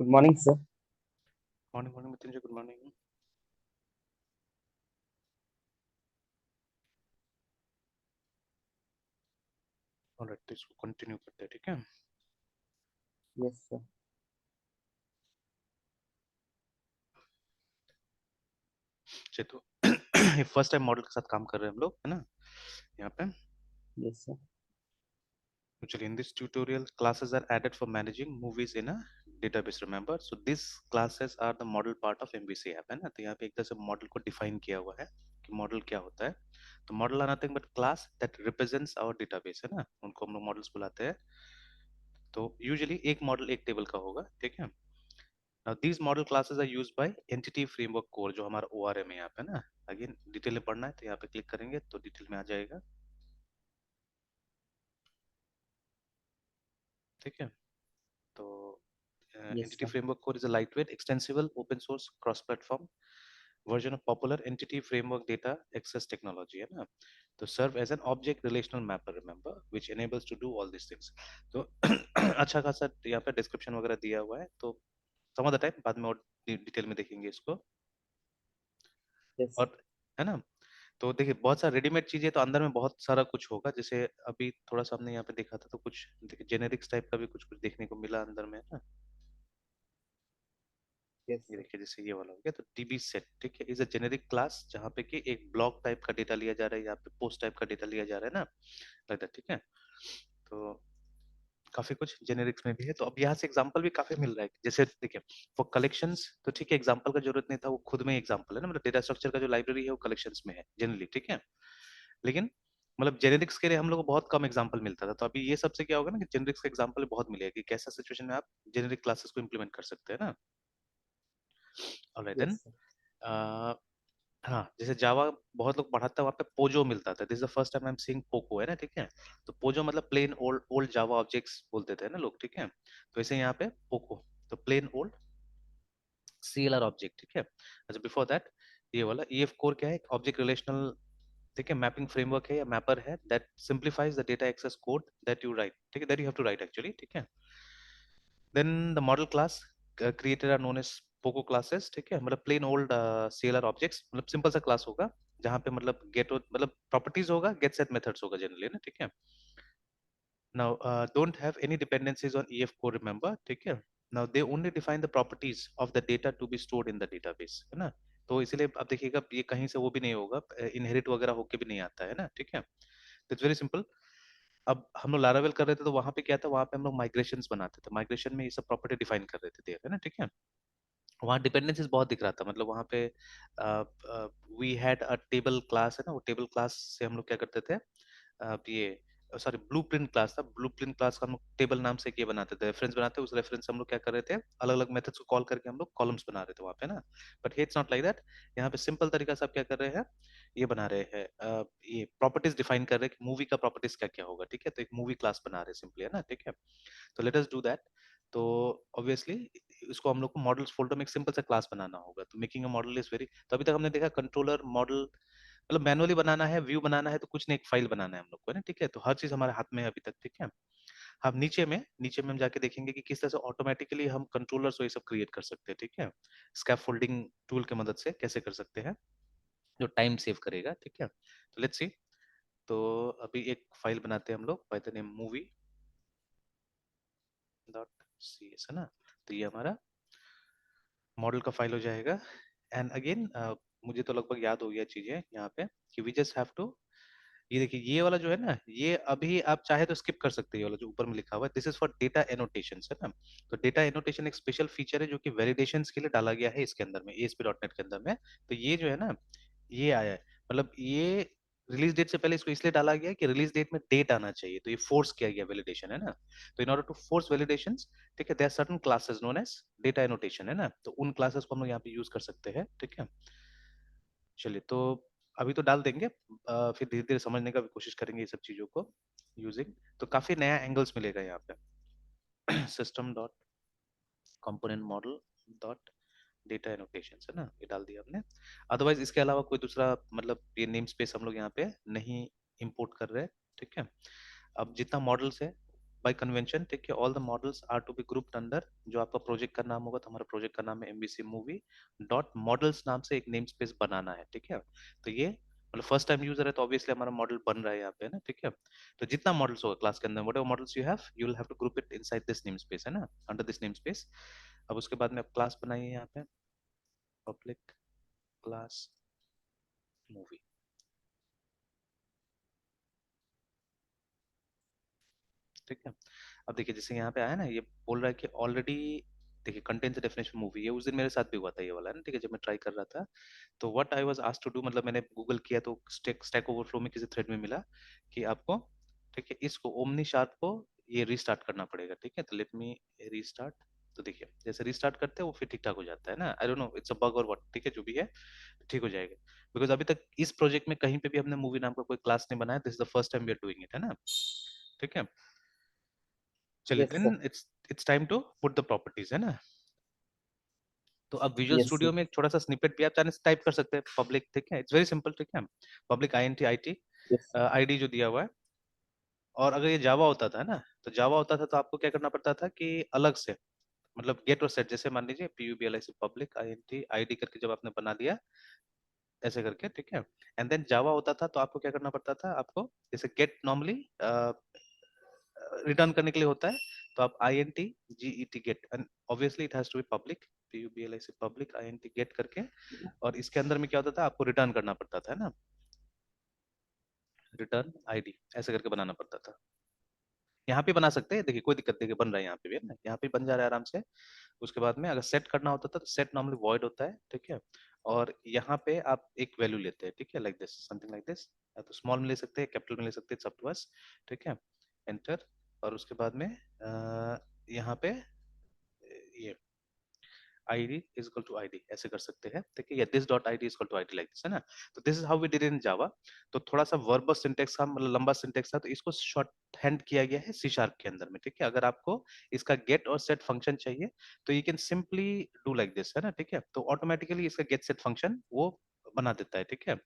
Good morning, sir. Morning, morning, Mrityunjay. Good morning. Alright, तो इसको continue करते हैं, ठीक है? Yes, sir. चलिए, तो ये फर्स्ट टाइम मॉडल के साथ काम कर रहे हैं हम लोग, है ना? यहाँ पे Yes, sir. तो चलिए, in this tutorial classes are added for managing movies in a database. Remember, so these classes are the model part of MVC app, है ना? तो यहाँ पे एक तरह से मॉडल को डिफाइन किया हुआ है कि मॉडल क्या होता है। तो model are nothing but class that represents our database, है ना? उनको हम लोग मॉडल्स बुलाते हैं। तो यूजुअली एक मॉडल एक टेबल का होगा, ठीक है? Now these model classes are used by entity framework core, जो हमारा ORM है यहाँ पे ना। अगेन डिटेल में पढ़ना है तो यहाँ पे क्लिक करेंगे तो डिटेल में आ जाएगा, ठीक है? तो Yes, entity sir. framework core is a lightweight, extensible, open source, cross platform version of popular entity framework data access technology, है ना? तो serve as an object relational mapper, remember, which enables to do all these things. तो अच्छा खासा यहाँ पे description वगैरह दिया हुआ है, तो some of the time बाद में और डिटेल में देखेंगे इसको। Yes, sir. और है ना, तो देखिए बहुत सारा रेडीमेड चीजें, तो अंदर में बहुत सारा कुछ होगा। जैसे अभी थोड़ा सा हमने यहाँ पे देखा था, तो कुछ देखिए जेनेरिक्स टाइप का भी कुछ कुछ देखने को मिला अंदर में, है ना? Yes, ये sir. देखिए, जैसे ये वाला हो गया, तो डीबी सेट, ठीक है, इज अ जेनेरिक क्लास जहाँ पे कि एक ब्लॉक टाइप का डेटा लिया जा रहा है, यहाँ पे पोस्ट टाइप का डेटा लिया जा रहा है ना, लाइक दैट, ठीक है? तो काफी कुछ जेनेरिक्स में भी है। तो अब यहाँ से एग्जांपल भी काफी मिल रहा है। जैसे देखिए, फॉर कलेक्शंस, तो ठीक है, एग्जांपल का जरूरत नहीं था, वो खुद में एग्जांपल है ना, मतलब डेटा स्ट्रक्चर का जो लाइब्रेरी है वो कलेक्शंस में है जनरली, ठीक है? लेकिन मतलब जेनेरिक्स के लिए हम लोग को बहुत कम एग्जांपल मिलता था। तो अभी ये सबसे क्या होगा ना कि जेनेरिक्स का एग्जांपल बहुत मिलेगा कि कैसा सिचुएशन में आप जेनेरिक क्लासेस को इंप्लीमेंट कर सकते हैं ना। Alright then, Yes, sir. हाँ, जैसे जावा बहुत लोग पढ़ाता है, वहाँ पे पोजो मिलता था। This is the first time I am seeing Poco, है ना, ठीक है? तो पोजो मतलब प्लेन ओल्ड ओल्ड जावा ऑब्जेक्ट्स बोलते थे ना लोग, ठीक है? तो ऐसे यहाँ पे पोको, तो प्लेन ओल्ड CLR ऑब्जेक्ट, ठीक है? अच्छा, बिफोर दैट ये वाला EF कोर क्या है? ऑब्जेक्ट रिलेशनल, ठीक है, मैपिंग फ्रेमवर्क है या मैपर है that simplifies the data access code that you write, ठीक है, that you have to write actually, ठीक है? Then the model class created are known as POCO classes, ठीक है? मतलब प्लेन ओल्ड CLR ऑब्जेक्ट्स, मतलब सिंपल सा क्लास होगा जहाँ पे मतलब गेट मतलब प्रॉपर्टीज होगा, गेट सेट मेथड्स होगा जनरली ना, ठीक है? Now, don't have any dependencies on EF core, remember, ठीक है? Now, they only define the properties of the data to be stored in the database, है ना? तो इसीलिए आप देखिएगा ये कहीं से वो भी नहीं होगा, इनहेरिट वगैरह होके भी नहीं आता है ना, ठीक है? तो इट्स वेरी सिंपल। अब हम लोग लारावेल कर रहे थे, तो वहां पे क्या था, वहां पे हम लोग माइग्रेशंस बनाते थे, माइग्रेशन में ये सब प्रॉपर्टी डिफाइन कर रहे थे देर, है ना, ठीक है? वहाँ डिपेंडेंसीज बहुत दिख रहा था, मतलब वहाँ पे we had a table class, है ना? वो टेबल क्लास से हम लोग क्या करते थे, ये सॉरी ब्लूप्रिंट क्लास था। ब्लूप्रिंट क्लास का हम लोग टेबल नाम से ये बनाते थे, रेफरेंस बनाते, उस रेफरेंस से हम लोग क्या कर रहे थे, अलग अलग मेथड्स को कॉल करके हम लोग कॉलम्स बना रहे थे वहाँ पे ना। But it's not like that. यहाँ पे सिंपल तरीका से आप क्या कर रहे हैं, ये बना रहे हैं, ये प्रॉपर्टीज डिफाइन कर रहे हैं कि मूवी का प्रॉपर्टीज क्या क्या होगा, ठीक है? तो एक मूवी क्लास बना रहे हैं सिंपली, है ना, ठीक है? तो लेट अस डू दैट। तो ऑब्वियसली इसको हम लोग को मॉडल्स फोल्डर में एक सिंपल सा क्लास बनाना होगा। तो making a model is very, तो अभी तक हमने देखा कंट्रोलर मॉडल, मतलब मैनुअली बनाना है, व्यू बनाना है, तो कुछ नहीं, एक फाइल बनाना है हम लोग को, है ना, ठीक है? तो हर चीज हमारे हाथ में है अभी तक, ठीक है? हम नीचे में हम जाके देखेंगे कि किस तरह से ऑटोमेटिकली हम कंट्रोलर्स ये सब क्रिएट कर सकते हैं, ठीक है? स्कैफोल्डिंग टूल की मदद से कैसे कर सकते हैं, जो टाइम सेव करेगा, ठीक है? तो लेट्स सी। तो अभी एक फाइल बनाते हैं हम लोग by the name movie dot C S, है ना? तो ये हमारा मॉडल का फाइल हो जाएगा। एंड अगेन मुझे तो लगभग याद हो गया चीजें यहाँ पे, कि वी जस्ट हैव टू, ये देखिए ये वाला जो है ना, ये अभी आप चाहे तो स्किप कर सकते हैं, ये वाला जो ऊपर में लिखा हुआ है, this is for data annotation, है ना? तो डेटा एनोटेशन एक स्पेशल फीचर है जो कि वैलिडेशंस के लिए डाला गया है इसके अंदर में, ASP.NET के अंदर में। तो ये जो है ना, ये आया है, मतलब ये रिलीज डेट से पहले इसको इसलिए डाला गया है कि रिलीज डेट में डेट आना चाहिए, तो ये फोर्स किया गया वैलिडेशन, है ना? तो in order to force validations, ठीक है, there are certain classes known as data annotation, है ना? तो उन क्लासेस को हम लोग यहाँ पे यूज कर सकते हैं, ठीक है? चलिए, तो अभी तो डाल देंगे, फिर धीरे धीरे समझने का भी कोशिश करेंगे ये सब चीजों को यूजिंग। तो काफी नया एंगल्स मिलेगा यहाँ पे। System dot component model dot data annotation, है ना? ये डाल दिया हमने। अदरवाइज इसके अलावा कोई दूसरा, मतलब ये नेम स्पेस हम लोग यहाँ पे नहीं इंपोर्ट कर रहे हैं, ठीक है? अब जितना मॉडल्स है बाय कन्वेंशन, ठीक है, all the models are to be grouped under, जो आपका प्रोजेक्ट का नाम होगा, तो हमारा प्रोजेक्ट का नाम है एमबीसी मूवी डॉट मॉडल्स नाम से एक नेम स्पेस बनाना है, ठीक है। तो ये मतलब फर्स्ट टाइम यूजर है तो ऑब्वियसली हमारा मॉडल बन रहा है यहाँ पे ना, ठीक है। तो जितना मॉडल्स होगा क्लास के अंदर, whatever models you will have to group it inside this namespace, है ना, अंडर दिस नेम स्पेस। अब उसके बाद में आप क्लास बनाइए यहाँ पे, पब्लिक क्लास मूवी, ठीक है। अब देखिए जैसे यहाँ पे आया ना, ये बोल रहा है कि ऑलरेडी, देखिए कंटेंट डेफिनेशन मूवी, ये उस दिन मेरे साथ भी हुआ था ये वाला, है ना, ठीक है, जब मैं ट्राई कर रहा था। तो what I was asked to do, मतलब मैंने गूगल किया तो स्टैक ओवरफ्लो में किसी थ्रेड में मिला कि आपको, ठीक है, इसको ओमनी शार्प को ये रीस्टार्ट करना पड़ेगा, ठीक है। तो लेट मी रीस्टार्ट। तो देखिए जैसे रीस्टार्ट करते हैं वो फिर ठीक ठाक हो जाता है ना, I don't know it's a bug और व्हाट, ठीक है, जो भी है ठीक हो जाएगा। बिकॉज अभी तक इस प्रोजेक्ट में कहीं पे भी हमने मूवी नाम का कोई क्लास नहीं बनाया, this is the first time we are doing it, है ना, ठीक है। चलिए Yes, then sir. It's time to put the properties, है ना। तो अब विजुअल Yes, स्टूडियो sir. में एक छोटा सा स्निपेट भी आप चाहे टाइप कर सकते हैं, पब्लिक, ठीक है, इट्स वेरी सिंपल, ठीक है, public INT IT Yes, ID जो दिया हुआ है। और अगर ये जावा होता था ना, तो जावा होता था तो आपको क्या करना पड़ता था कि अलग से, मतलब गेट और सेट, जैसे मान लीजिए PUBLIC से पब्लिक INT ID करके जब आपने बना दिया ऐसे करके, ठीक है, एंड देन जावा होता था तो आपको क्या करना पड़ता था, आपको जैसे गेट नॉर्मली रिटर्न करने के लिए होता है, तो आप INT GET get, and obviously it has to be public, PUBLIC public INT get करके, और इसके अंदर में क्या होता था, आपको रिटर्न करना पड़ता था, है ना, रिटर्न ID ऐसे करके बनाना पड़ता था। यहाँ पे बना सकते हैं, देखिए कोई दिक्कत, देखिए बन रहा है यहाँ पे भी, है ना, यहाँ पे बन जा रहा है आराम से। उसके बाद में अगर सेट करना होता था तो सेट नॉर्मली वॉइड होता है, ठीक है, और यहाँ पे आप एक वैल्यू लेते हैं, ठीक है, like this, something like this, या तो स्मॉल में ले सकते हैं, कैपिटल में ले सकते हैं, इट्स अप टू अस, ठीक है, एंटर। और उसके बाद में यहाँ पे ये ID is equal to ID ऐसे कर सकते हैं, ठीक है, या this dot ID is equal to ID like this, है ना। तो this is how we did in Java. तो थोड़ा सा वर्बस सिंटेक्स का मतलब लंबा सिंटेक्स था, तो इसको शॉर्ट हैंड किया गया है C# के अंदर में, ठीक है। अगर आपको इसका गेट और सेट फंक्शन चाहिए तो you can simply do like this, है ना, ठीक है। तो ऑटोमेटिकली इसका गेट सेट फंक्शन वो बना देता है, ठीक है।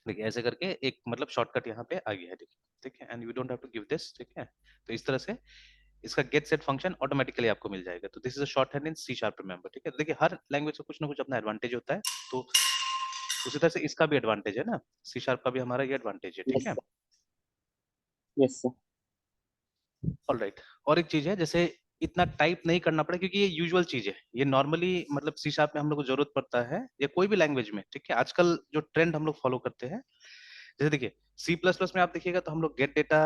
देखिए ऐसे करके एक मतलब शॉर्टकट यहाँ पे आ गया है, देखिए, ठीक है, and you don't have to give this, ठीक है। तो इस तरह से इसका गेट सेट फंक्शन ऑटोमेटिकली आपको मिल जाएगा। तो this is a short hand in C#, remember, ठीक है। देखिए हर लैंग्वेज का कुछ ना कुछ अपना एडवांटेज होता है, तो उसी तरह से इसका भी एडवांटेज है ना, C# का भी हमारा ये एडवांटेज है, ठीक yes, है। sir. Yes, sir. ऑलराइट, और एक चीज है, जैसे इतना टाइप नहीं करना पड़े, क्योंकि ये यूजुअल चीज है, ये नॉर्मली मतलब C# में हम लोग को जरूरत पड़ता है, या कोई भी लैंग्वेज में, ठीक है। आजकल जो ट्रेंड हम लोग फॉलो करते हैं, जैसे देखिए C++ में आप देखिएगा तो हम लोग गेट डेटा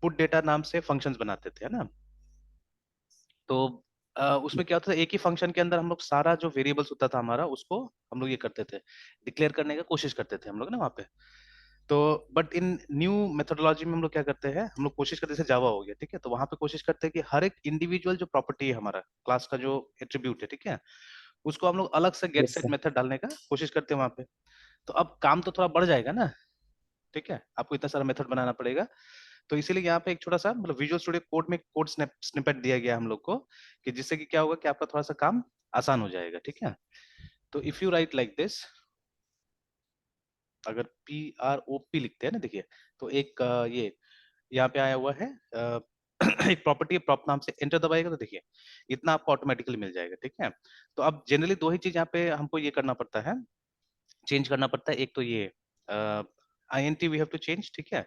पुट डेटा नाम से फंक्शंस बनाते थे, है ना। तो उसमें क्या होता था, एक ही फंक्शन के अंदर हम लोग सारा जो वेरिएबल्स होता था हमारा, उसको हम लोग ये करते थे, डिक्लेयर करने का कोशिश करते थे हम लोग ना वहाँ पे। तो बट इन न्यू मेथोडोलॉजी में हम लोग क्या करते हैं, हम लोग कोशिश करते, जैसे जावा हो गया, ठीक है, तो वहां पे कोशिश करते हैं कि हर एक इंडिविजुअल जो प्रॉपर्टी है हमारा क्लास का जो एट्रीब्यूट है, ठीक है, उसको हम लोग अलग से get Yes, set sir. Method डालने का कोशिश करते हैं वहां पे। तो अब काम तो थोड़ा बढ़ जाएगा ना, ठीक है, आपको इतना सारा मेथड बनाना पड़ेगा। तो इसीलिए यहाँ पे एक छोटा सा मतलब विजुअल स्टूडियो कोड में कोड स्निपेट दिया गया हम लोग को, कि जिससे कि क्या होगा कि आपका थोड़ा सा काम आसान हो जाएगा, ठीक है। तो if you right like this, अगर PROP लिखते हैं ना, देखिए, तो एक ये यहाँ पे आया हुआ है एक प्रॉपर्टी है प्रॉप नाम से, एंटर दबाएगा तो देखिए इतना आपको ऑटोमेटिकली मिल जाएगा, ठीक है। तो अब जनरली दो ही चीज यहाँ पे हमको ये करना पड़ता है, चेंज करना पड़ता है। एक तो ये INT we have to change, ठीक है,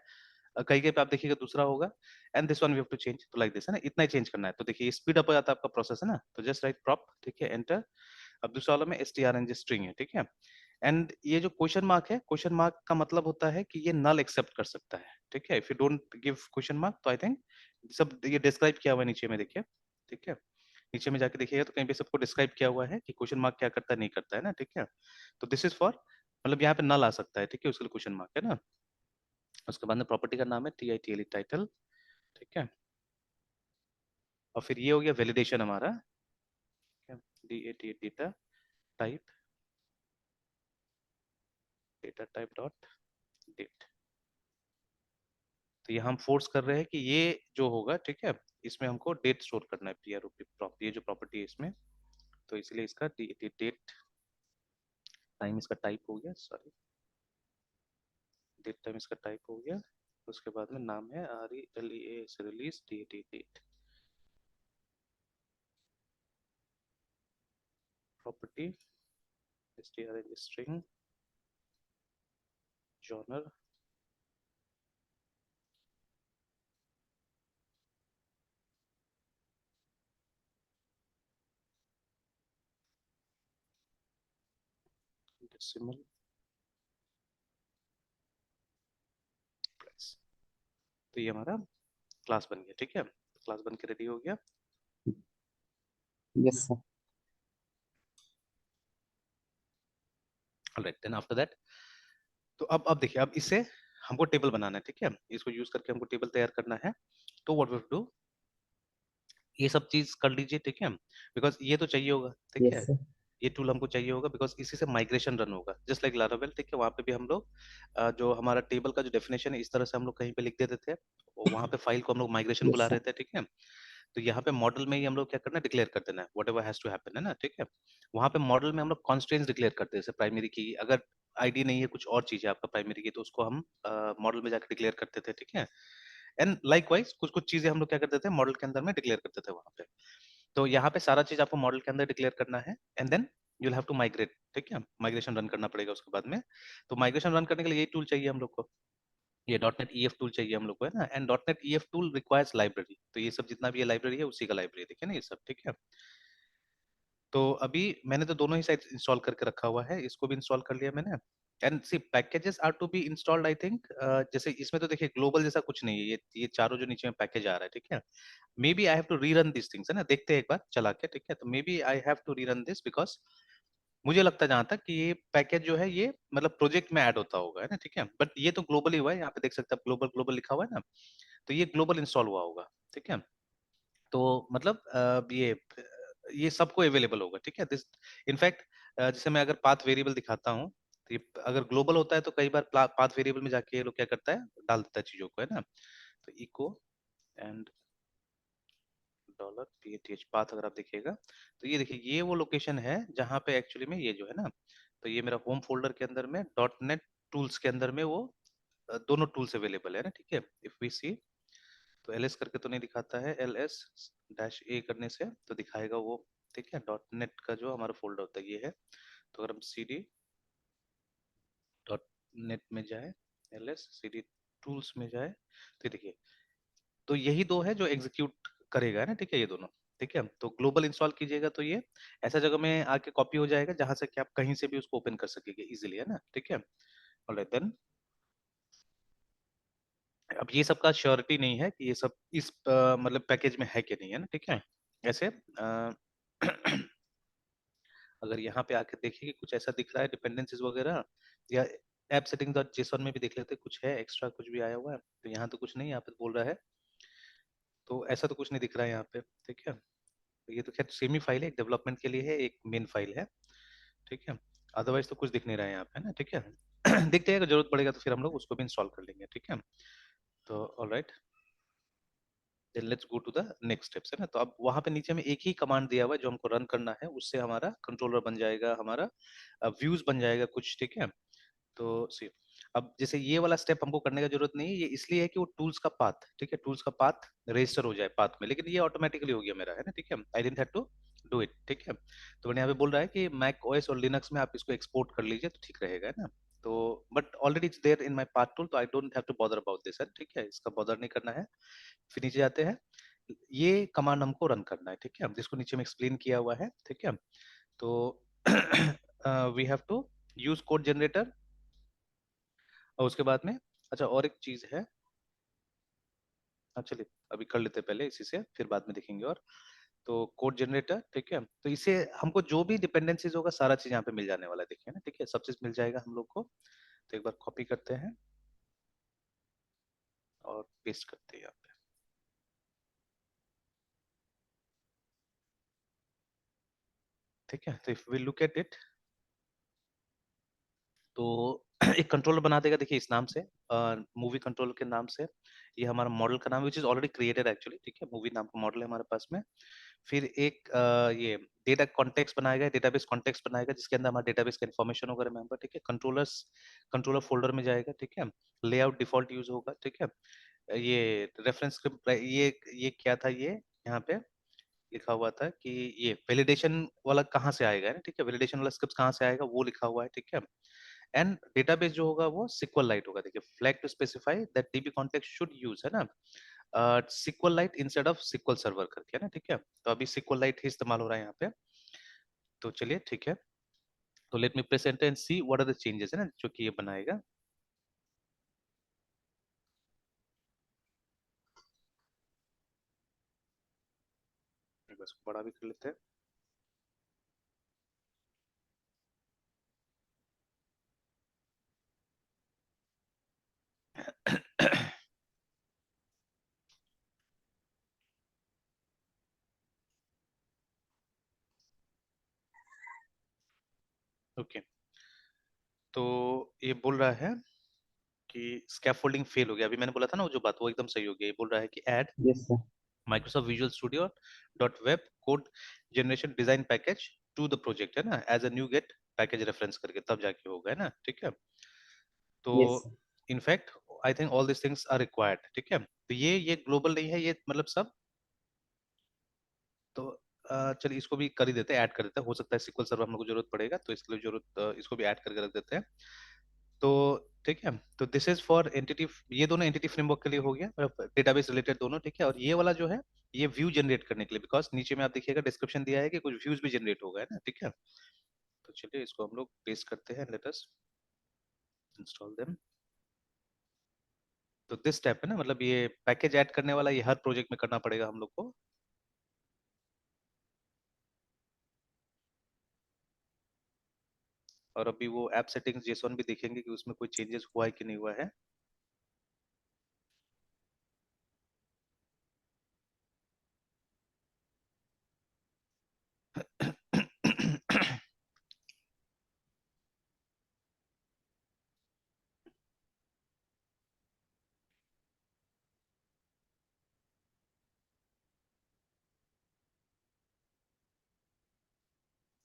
कहीं कहीं पे आप देखिएगा दूसरा होगा, and this one we have to change, तो लाइक दिस, है ना, इतना ही चेंज करना है। तो देखिए स्पीड अप हो जाता है आपका प्रोसेस, है ना। तो जस्ट राइट प्रॉप, ठीक है, एंटर। अब दूसरा वाला में strng स्ट्रिंग है, ठीक है। एंड ये जो क्वेश्चन मार्क है, क्वेश्चन मार्क का मतलब होता है कि ये नल एक्सेप्ट कर सकता है, ठीक है। If you don't give question mark तो आई थिंक सब ये डिस्क्राइब किया हुआ है नीचे में, देखिए, ठीक है, नीचे में जाके देखिएगा तो कहीं पे सबको डिस्क्राइब किया हुआ है कि क्वेश्चन मार्क क्या करता है, नहीं करता है ना, ठीक है। तो दिस इज फॉर मतलब यहाँ पे नल आ सकता है, ठीक है, उसके लिए क्वेश्चन मार्क है ना। उसके बाद में प्रॉपर्टी का नाम है TITLE टाइटल, ठीक है। और फिर ये हो गया वैलिडेशन हमारा, DAT data type dot date. तो ये हम फोर्स कर रहे हैं कि ये जो होगा, ठीक है, इसमें हमको डेट स्टोर करना है, PROP प्रॉप, ये जो प्रॉपर्टी है इसमें। तो इसलिए इसका डेट टाइम इसका टाइप हो गया, सॉरी, डेट टाइम इसका टाइप हो गया, उसके बाद में नाम है RELEAS, release, date, property, strng string, genre, decimal, price। तो ये हमारा क्लास बन गया, ठीक है, क्लास बन के रेडी हो गया। Yes sir. Alright, then after that, तो अब देखिए, अब इससे हमको टेबल बनाना है, ठीक है, इसको यूज करके हमको टेबल तैयार करना है। तो व्हाट वी डू, ये सब चीज कर लीजिए, ठीक है, बिकॉज ये तो चाहिए होगा, ठीक यस है, सर। ये टूल हमको चाहिए होगा बिकॉज इसी से माइग्रेशन रन होगा, जस्ट लाइक लारावेल, ठीक है, वहाँ पे भी हम लोग जो हमारा टेबल का जो डेफिनेशन है इस तरह से हम लोग कहीं पे लिख देते थे, और वहाँ पे फाइल को हम लोग माइग्रेशन यस बुला सर। रहे थे, ठीक है। तो यहाँ पे मॉडल में ही हम लोग क्या करना है, डिक्लेयर कर देना है whatever has to happen, है ना, ठीक है। वहाँ पे मॉडल में हम लोग कॉन्स्ट्रेंट्स डिक्लेयर करते हैं, जैसे प्राइमरी की अगर आईडी नहीं है, कुछ और चीज है आपका प्राइमरी की, तो उसको हम मॉडल में जाकर डिक्लेयर करते थे, ठीक है। एंड लाइकवाइज कुछ कुछ चीजें हम लोग क्या करते थे, मॉडल के अंदर में डिक्लेयर करते थे वहाँ पे। तो यहाँ पे सारा चीज आपको मॉडल के अंदर डिक्लेयर करना है, and then you have to migrate, ठीक है, माइग्रेशन रन करना पड़ेगा उसके बाद में। तो माइग्रेशन रन करने के लिए यही टूल चाहिए हम लोग को, ये डॉट नेट EF टूल चाहिए हम लोग को, है ना। And dot net EF tool requires library, तो ये सब जितना भी ये लाइब्रेरी है उसी का लाइब्रेरी, देखिए ना ये सब, ठीक है। तो अभी मैंने तो दोनों ही साइट इंस्टॉल करके रखा हुआ है, इसको भी इंस्टॉल कर लिया मैंने। And see packages are to be installed, I think, जैसे इसमें तो देखिए ग्लोबल जैसा कुछ नहीं है, ये चारों जो नीचे में पैकेज आ रहा है, ठीक है। Maybe I have to rerun this things, है ना, देखते हैं एक बार चला के, ठीक है। तो maybe I have to rerun this because मुझे लगता है जहां तक कि ये पैकेज जो है ये मतलब प्रोजेक्ट में ऐड होता होगा, है ना, ठीक है। बट ये तो ग्लोबल ही हुआ है, यहाँ पे देख सकते हैं आप, ग्लोबल ग्लोबल लिखा हुआ है ना, तो ये ग्लोबल इंस्टॉल हुआ होगा, ठीक है। तो मतलब ये सबको अवेलेबल होगा, ठीक है। दिस इनफैक्ट जैसे मैं अगर पाथ वेरिएबल दिखाता हूँ, तो ये अगर ग्लोबल होता है तो कई बार पाथ वेरिएबल में जाके ये लोग क्या करता है, डाल देता है चीजों को, है ना। तो इको एंड $PATH पाथ अगर आप देखिएगा, तो ये देखिए ये वो लोकेशन है जहाँ पे एक्चुअली में ये जो है ना, तो ये मेरा होम फोल्डर के अंदर में डॉट नेट टूल्स के अंदर में वो दोनों टूल्स अवेलेबल है ना, ठीक है। इफ वी सी, तो LS करके तो नहीं दिखाता है, LS-A करने से तो दिखाएगा वो, ठीक है। डॉट नेट का जो हमारा फोल्डर होता है ये है, तो अगर हम CD डॉट नेट में जाए, LS CD टूल्स में जाए, तो देखिए, तो यही दो है जो एग्जीक्यूट करेगा, है ना, ठीक है, ये दोनों, ठीक है। तो ग्लोबल इंस्टॉल कीजिएगा तो ये ऐसा जगह में आके कॉपी हो जाएगा जहां से कि आप कहीं से भी उसको ओपन कर सकेंगे इजीली, है ना, ठीक है। ऑलराइट देन, अब ये सब का श्योरिटी नहीं है कि ये सब इस मतलब पैकेज में है कि नहीं, है ना, ठीक है। ऐसे अगर यहाँ पे आके देखिए कि कुछ ऐसा दिख रहा है डिपेंडेंसीज वगैरह, या ऐप सेटिंग डॉट जेसन में भी देख लेते हैं कुछ है एक्स्ट्रा, कुछ भी आया हुआ है, तो यहाँ तो कुछ नहीं, यहाँ पे बोल रहा है, तो ऐसा तो कुछ नहीं दिख रहा है यहाँ पे, ठीक है। तो ये तो खैर सेमी फाइल है, एक डेवलपमेंट के लिए है, एक मेन फाइल है, ठीक है। अदरवाइज तो कुछ दिख नहीं रहा है यहाँ पे, है ना, ठीक है। देखते हैं, अगर जरूरत पड़ेगा तो फिर हम लोग उसको भी इंस्टॉल कर लेंगे, ठीक है। तो alright, then let's go to the next steps, है ना। तो अब वहां पे नीचे में एक ही कमांड दिया हुआ है जो हमको रन करना है, उससे हमारा कंट्रोलर बन जाएगा, हमारा व्यूज बन जाएगा कुछ, ठीक है। तो सी, अब जैसे ये वाला स्टेप हमको करने का जरूरत नहीं है, ये इसलिए है कि वो टूल्स का पाथ, ठीक है, टूल्स का पाथ रजिस्टर हो जाए पाथ में, लेकिन ये ऑटोमेटिकली हो गया मेरा, है ना, ठीक है, I didn't have to do it, ठीक है। तो मैंने यहाँ पे बोल रहा है कि मैक OS और लिनक्स में आप इसको एक्सपोर्ट कर लीजिए तो ठीक रहेगा, है ना। तो but already it's there in my path tool, तो I don't have to bother about this, है, ठीक है, इसका बॉदर नहीं करना है। फिर नीचे जाते हैं, ये कमांड हमको रन करना है, ठीक है, जिसको नीचे में एक्सप्लेन किया हुआ है, ठीक है। तो we have to use code generator, और उसके बाद में, अच्छा और एक चीज है, चलिए अभी कर लेते हैं पहले इसी से, फिर बाद में देखेंगे। और तो कोड जनरेटर, ठीक है, तो इसे हमको जो भी डिपेंडेंसीज होगा सारा चीज यहाँ पे मिल जाने वाला है, देखिए ना, ठीक है, सब चीज मिल जाएगा हम लोग को। तो एक बार कॉपी करते हैं और पेस्ट करते हैं यहाँ पे, ठीक है। तो if we look at it, तो एक कंट्रोलर बना देगा देखिए इस नाम से, मूवी कंट्रोल के नाम से। ये हमारा मॉडल का नाम है which is already created actually, ठीक है, मूवी नाम का मॉडल है हमारे पास में। फिर एक ये डेटा कॉन्टेक्स्ट बनाएगा, डेटाबेस कॉन्टेक्स्ट बनाएगा जिसके अंदर हमारा डेटाबेस का इन्फॉर्मेशन होगा रिमेंबर, ठीक है। कंट्रोलर्स, कंट्रोलर फोल्डर में जाएगा, ठीक है। लेआउट डिफॉल्ट यूज होगा, ठीक है। ये रेफरेंस स्क्रिप्ट, ये क्या था, ये यहाँ पे लिखा हुआ था कि ये वैलिडेशन वाला कहाँ से आएगा, है ना, ठीक है, वैलिडेशन वाला स्क्रिप्ट कहाँ से आएगा वो लिखा हुआ है, ठीक है। एंड डेटाबेस जो होगा वो सिक्वल लाइट होगा, देखिए, flag to specify that DB context should use, है ना, SQLite instead of SQL server करके, है ना, ठीक है। तो अभी सिक्वल लाइट ही इस्तेमाल हो रहा है यहाँ पे। तो चलिए ठीक है, तो let me present and see what are the changes, है ना, जो कि ये बनाएगा। बस बड़ा भी कर लेते हैं। ओके, तो ये बोल रहा है कि स्कैफोल्डिंग फेल हो गया। अभी मैंने बोला था ना वो जो बात, वो एकदम सही हो गया। ये बोल रहा है कि add yes sir. Microsoft visual studio dot web code generation design package to the project, है ना, as a NuGet package reference करके, तब जाके होगा, है ना, ठीक है। तो yes sir. In fact I think all this things are required, ठीक है। तो ये ग्लोबल नहीं है, ये मतलब सब। तो चलिए इसको भी कर ही देते हैं, ऐड कर देते हैं। हो सकता है सिक्वल सर्वर हम लोग को जरूरत पड़ेगा, तो इसके लिए जरूरत इसको भी ऐड करके रख देते हैं। तो ठीक है, तो दिस इज फॉर एंटिटी, ये दोनों एंटिटी फ्रेमवर्क के लिए हो गया, डेटाबेस रिलेटेड दोनों, ठीक है। और ये वाला जो है ये व्यू जनरेट करने के लिए, बिकॉज नीचे में आप देखिएगा डिस्क्रिप्शन दिया है कि कुछ व्यूज भी जनरेट होगा, है ना, ठीक है। तो चलिए इसको हम लोग पेस्ट करते हैं, लेट अस इंस्टॉल देम। तो दिस स्टेप है ना, मतलब ये पैकेज ऐड करने वाला, ये हर प्रोजेक्ट में करना पड़ेगा हम लोग को। और अभी वो ऐप सेटिंग्स जेसॉन भी देखेंगे कि उसमें कोई चेंजेस हुआ है कि नहीं हुआ है।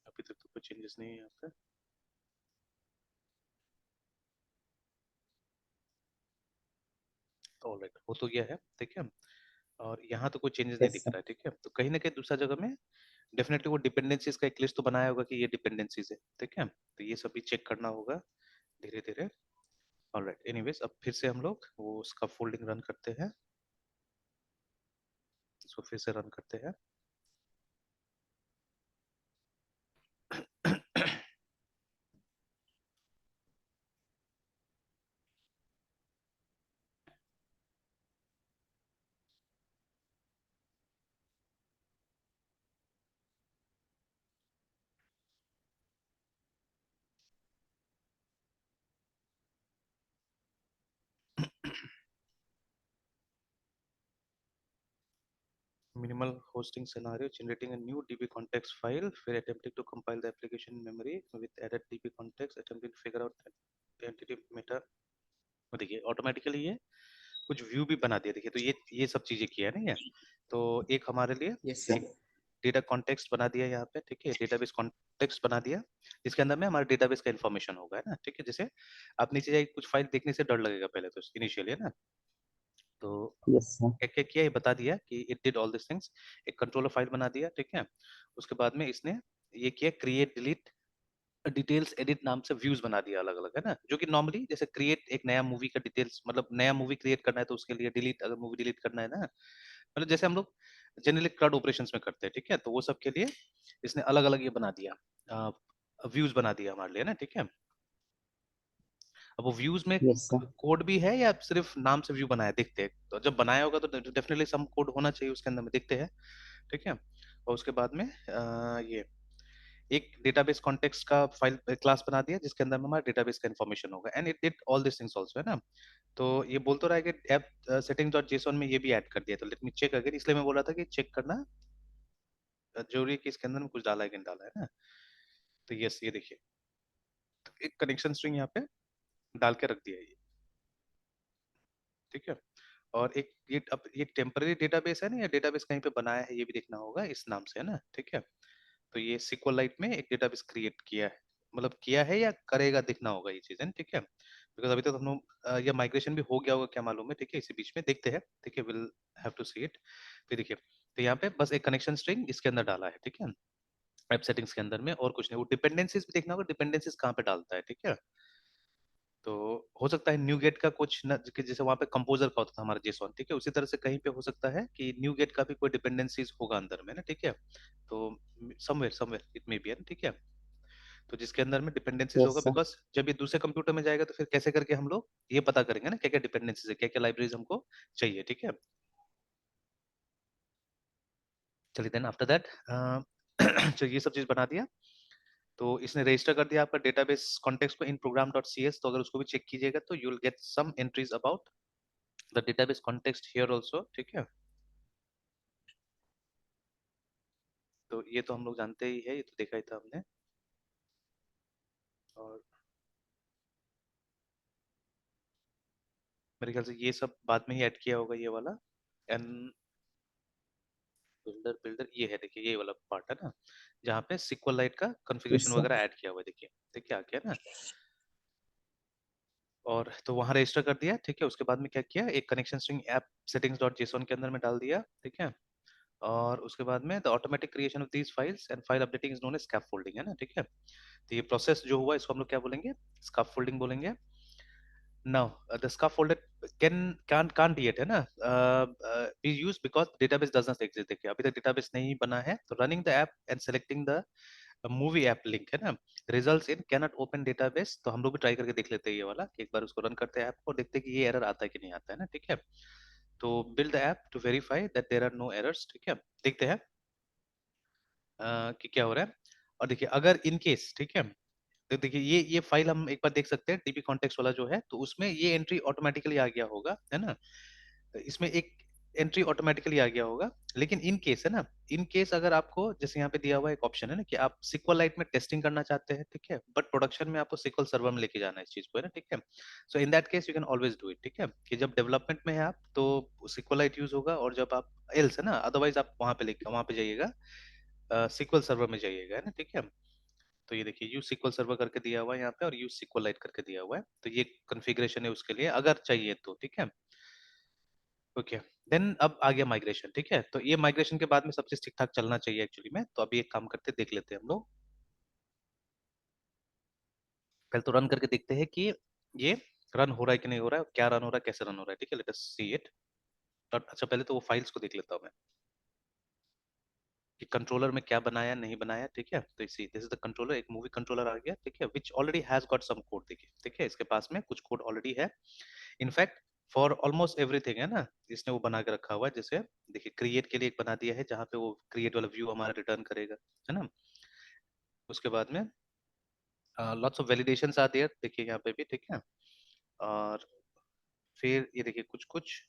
अभी तक तो कोई चेंजेस नहीं है यहाँ पे। ऑलराइट, हो तो गया है, ठीक है। और यहाँ तो कोई चेंजेस नहीं यस दिख सर। रहा है, ठीक है। तो कहीं ना कहीं दूसरा जगह में डेफिनेटली वो डिपेंडेंसीज का एक लिस्ट तो बनाया होगा कि ये डिपेंडेंसीज है, ठीक है। तो ये सब भी चेक करना होगा धीरे धीरे। ऑलराइट, एनीवेज अब फिर से हम लोग वो उसका फोल्डिंग रन करते हैं, इसको फिर से रन करते हैं। Minimal hosting scenario, generating a new DB context file, फिर attempting to compile the application in memory with added DB context, attempting to figure out the entity meta। और देखिए ऑटोमेटिकली ये कुछ व्यू भी बना दिया, देखिए, तो ये सब चीजें किया है ना ये। तो एक हमारे लिए यस सर। एक डेटा कॉन्टेक्स्ट बना दिया यहाँ पे, ठीक है, डेटाबेस कॉन्टेक्स्ट बना दिया जिसके अंदर में हमारे डेटाबेस का इन्फॉर्मेशन होगा, है ना, ठीक है। जैसे आप नीचे जाए, कुछ फाइल देखने से डर लगेगा पहले तो इनिशियली, है ना। तो यस सर। क्या क्या किया ये बता दिया कि it did all this things. एक कंट्रोलर फाइल बना दिया, ठीक है। उसके बाद में इसने ये किया क्रिएट डिलीट डिटेल्स एडिट नाम से व्यूज बना दिया अलग अलग, है ना, जो कि नॉर्मली जैसे क्रिएट एक नया मूवी का डिटेल्स, मतलब नया मूवी क्रिएट करना है तो उसके लिए डिलीट, अगर मूवी डिलीट करना है ना, मतलब जैसे हम लोग जनरली क्लाउड ऑपरेशंस में करते हैं, ठीक है। तो वो सब के लिए इसने अलग अलग ये बना दिया, व्यूज बना दिया हमारे लिए ना, ठीक है। अब वो व्यूज में यस सर। कोड भी है या सिर्फ नाम से व्यू बनाया, देखते हैं। तो जब बनाया होगा तो डेफिनेटली सम कोड होना चाहिए उसके अंदर में, देखते हैं, ठीक है। और उसके बाद में ये एक डेटाबेस कॉन्टेक्स्ट का फाइल क्लास बना दिया जिसके अंदर में हमारा डेटाबेस का इन्फॉर्मेशन होगा, and it did all this things also, है ना। तो ये बोल तो रहा है कि ऐप सेटिंग डॉट जेसॉन में ये भी ऐड कर दिया, तो लेट मी चेक अगर, इसलिए मैं बोल रहा था कि चेक करना जरूरी है कि इसके अंदर में कुछ डाला है कि नहीं डाला है ना। तो यस, ये देखिए, तो एक कनेक्शन स्ट्रिंग यहाँ पे डाल के रख दिया है ये। ठीक है। और एक ये अब ये टेम्पररी डेटाबेस है ना, या डेटाबेस कहीं पे बनाया है ये भी देखना होगा इस नाम से, है ना, ठीक है। तो ये SQLite में एक डेटाबेस क्रिएट किया है, मतलब किया है या करेगा, देखना होगा ये चीज, है ना, ठीक है। बिकॉज अभी तक हम लोग या माइग्रेशन भी हो गया होगा क्या मालूम है, ठीक है, इसी बीच में देखते हैं, ठीक है, will have to see it. तो देखिए, तो यहाँ पे बस एक कनेक्शन स्ट्रिंग इसके अंदर डाला है, ठीक है, ऐप सेटिंग्स के अंदर में, और कुछ नहीं। वो डिपेंडेंसीज भी देखना होगा, डिपेंडेंसीज कहाँ पे डालता है, ठीक है। तो हो सकता है न्यू गेट का कुछ न, कि जैसे वहां पे कंपोजर का होता था हमारा जेसॉन, ठीक है, उसी तरह से कहीं पे हो सकता है कि न्यू गेट का भी कोई डिपेंडेंसीज होगा अंदर में ना, ठीक है। तो somewhere somewhere it may be है ना, ठीक है। तो जिसके अंदर में डिपेंडेंसीज यस होगा, सर। बिकॉज जब ये दूसरे कंप्यूटर में जाएगा तो फिर कैसे करके हम लोग ये पता करेंगे ना क्या क्या डिपेंडेंसीज है, क्या क्या लाइब्रेरीज हमको चाहिए, ठीक है। चलिए देन आफ्टर दैट तो ये सब चीज बना दिया। तो इसने रजिस्टर कर दिया आपका डेटाबेस कॉन्टेक्स्ट को in program dot C S. तो अगर उसको भी चेक कीजिएगा तो you will get some entries about the database context here also, ठीक है। तो ये तो हम लोग जानते ही है, ये तो देखा ही था हमने। और मेरे ख्याल से ये सब बाद में ही ऐड किया होगा, ये वाला एन बिल्डर बिल्डर ये है, देखिए ये वाला पार्ट है ना, जहाँ पे SQLite का यस कॉन्फ़िगरेशन सर। वगैरह ऐड किया हुआ है, देखिए देखिए आ गया ना। और तो वहां रजिस्टर कर दिया, ठीक है। उसके बाद में क्या किया, एक connection string app settings dot JSON के अंदर में डाल दिया, ठीक है। और उसके बाद में the automatic creation of these files and file updating is known as scaffolding, है ना, ठीक है। तो ये प्रोसेस जो हुआ इसको हम लोग क्या बोलेंगे, स्कैफोल्डिंग बोलेंगे। Now, the scaffolded can't yet, है ना, be used because database does not exist। देखिए अभी तक database नहीं बना है, तो running the app and selecting the movie app link, है ना, results in cannot open database. तो हम लोग भी ट्राई करके देख लेते हैं ये वाला, कि एक बार उसको रन करते हैं ऐप को और देखते हैं कि ये एरर आता है कि नहीं आता है ना, ठीक है। तो build the app to verify that there are no errors, ठीक है। देखते हैं कि क्या हो रहा है। और देखिए अगर इन केस, ठीक है, तो देखिए ये फाइल हम एक बार देख सकते हैं, डीबी कॉन्टेक्स्ट वाला जो है, तो उसमें ये एंट्री ऑटोमेटिकली आ गया होगा, है ना। इसमें एक एंट्री ऑटोमेटिकली आ गया होगा। लेकिन इन केस, है ना, इन केस अगर आपको जैसे यहाँ पे दिया हुआ एक ऑप्शन है ना कि आप SQLite में टेस्टिंग करना चाहते हैं, ठीक है, बट प्रोडक्शन में आपको SQL सर्वर में लेके जाना है इस चीज को, है ना, ठीक है। So in that case you can always do it, ठीक है, कि जब डेवलपमेंट में है आप तो SQLite यूज होगा, और जब आप एल्स, है ना, अदरवाइज आप वहां पे जाइएगा, SQL सर्वर में जाइएगा, है ना, ठीक है। तो ये देखिए यूज SQL सर्वर करके दिया हुआ है यहाँ पे, और यूज SQLite करके दिया हुआ है। तो ये कॉन्फ़िगरेशन है उसके लिए अगर चाहिए तो, ठीक है। ओके, देन अब आ गया माइग्रेशन, ठीक है। तो ये माइग्रेशन के बाद में सब चीज ठीक ठाक चलना चाहिए एक्चुअली में। तो अभी एक काम करते देख लेते हैं हम लोग, पहले तो रन करके देखते हैं कि ये रन हो रहा है कि नहीं हो रहा है, क्या रन हो रहा है, कैसे रन हो रहा है, ठीक है। Let us see it. अच्छा पहले तो वो फाइल्स को देख लेता हूँ मैं कि कंट्रोलर में क्या बनाया नहीं बनाया, ठीक है। तो इसी दिस इज द कंट्रोलर, एक मूवी कंट्रोलर आ गया, ठीक है, which already has got some code, देखिए ठीक है, इसके पास में कुछ कोड ऑलरेडी है। इनफैक्ट फॉर ऑलमोस्ट एवरीथिंग, है ना, इसने वो बना के रखा हुआ है। जैसे देखिए क्रिएट के लिए एक बना दिया है, जहाँ पे वो क्रिएट वाला व्यू हमारा रिटर्न करेगा, है ना। उसके बाद में lots of validations are there, देखिए यहाँ पे भी, ठीक है। और फिर ये देखिए कुछ कुछ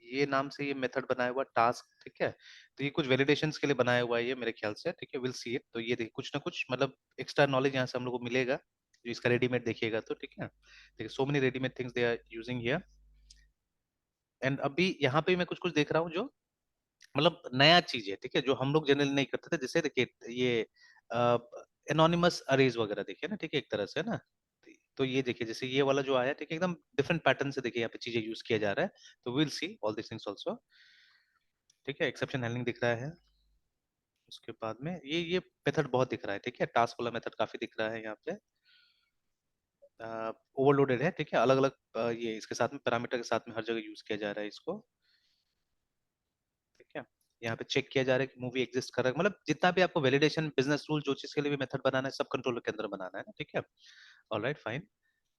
ये नाम से ये मेथड बनाया हुआ टास्क, ठीक है। तो ये कुछ वैलिडेशंस के लिए बनाया हुआ है ये मेरे ख्याल से, ठीक है, विल सी इट। तो ये देखिए कुछ ना कुछ मतलब एक्स्ट्रा नॉलेज यहाँ से हम लोग को मिलेगा, जो इसका रेडीमेड देखिएगा तो, ठीक है। देखिए so many readymade things they are using here. And अभी यहाँ पे मैं कुछ कुछ देख रहा हूँ जो मतलब नया चीज है, ठीक है, जो हम लोग जनरली नहीं करते थे। जैसे देखिए ये एनोनिमस अरेज वगैरह, देखिए ना, ठीक है, एक तरह से ना। तो ये देखिए जैसे ये वाला जो आया, ठीक है, एकदम डिफरेंट पैटर्न से देखिए यहाँ पे चीजें यूज किया जा रहा है। तो will see all this things also, ठीक है। एक्सेप्शन हैंडलिंग दिख रहा है। उसके बाद में ये मेथड बहुत दिख रहा है, ठीक है, टास्क वाला मेथड काफी दिख रहा है यहाँ पे। ओवरलोडेड है, ठीक है, अलग अलग ये इसके साथ में पैरामीटर के साथ में हर जगह यूज किया जा रहा है इसको, ठीक है। यहाँ पे चेक किया जा रहा है कि मूवी एग्जिस्ट कर रहा है, मतलब जितना भी आपको वैलिडेशन बिजनेस रूल जो चीज के लिए भी मेथड बनाना है, सब कंट्रोलर के अंदर बनाना है ना, ठीक है। Alright fine.